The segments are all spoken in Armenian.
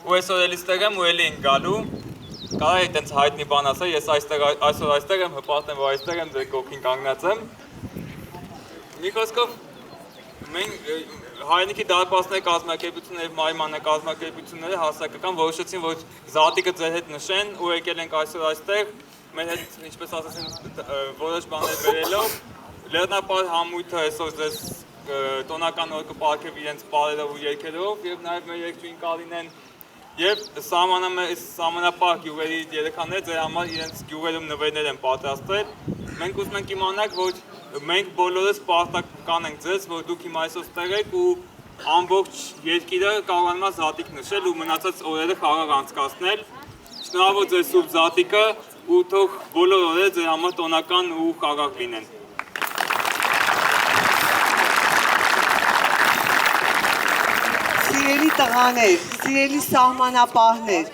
ու այսօր էլի ստեղ եմ ու էլի ենք գալու կարա այդտենց հայտնի բան ասա ես այսօր այստեղ եմ հպարտեմ որ այստեղ եմ ձեր կողքին կանգնած եմ մի խոսքով մենք հայրենիքի դարպասների կազմակերպությունները եւ մայմանը կազմակերպությունները հասարակական որոշեցին որ զատիկը ձեր հետ նշեն ու եկել ենք այսօր այստեղ մեր հետ ինչպես ասացին որոշ բաներ բերելով լեռնապար համույթը այսօր ձեզ տոնական օր կպարգև իրենց բարերով ու երգերով եւ նաեւ մեր երգչուհին Կարինեն եւ սահմանապահ գյուղերի երեխաները ձեր համար իրենց գյուղերում նվերներ են պատրաստել մենք ուզում ենք իմանալ որ մենք բոլորս պարտական ենք ձեզ որ դուք հիմա այսօր ստեղ եք ու ամբողջ երկիրը կարողանում է զատիկ նշել ու մնացած օրերը խաղաղ անցկացնել շնորհավոր ձեր սուրբ զատիկը ու թող բոլոր օրերը ձեր համար տոնական ու խաղաղ լինեն Սիրելի տղաներ, սիրելի սահմանապահներ,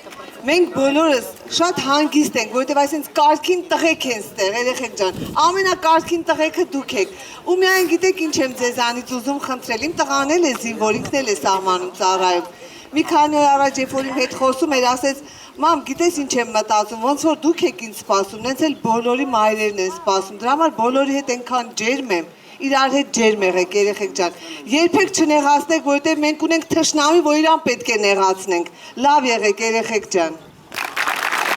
մենք բոլորս շատ հանգիստ ենք, որովհետև այսինքն կարգին տղեկ են ստեղ, երեխեք ջան, ամենակարգին տղեկը դուք եք, ու միայն գիտեք ինչ եմ ձեզանից ուզում խնդրել, իմ տղան էլ է զինվոր, ինքն էլ է սահմանում ծառայում, մի քանի օր առաջ երբ որ իմ հետ խոսում էր, ասեց, մամ, գիտես ինչ եմ մտածում, ոնց որ դուք եք ինձ սպասում, նենց էլ բոլորի մայրերն են սպասում, դրա համար բոլորի հետ այնքան ջերմ եմ իրար հետ ջերմ եղեք երեխեք ջան երբեք չնեղացնեք որովհետև մենք ունենք թշնամի որ իրան պետք է նեղացնենք լավ եղեք երեխեք ջան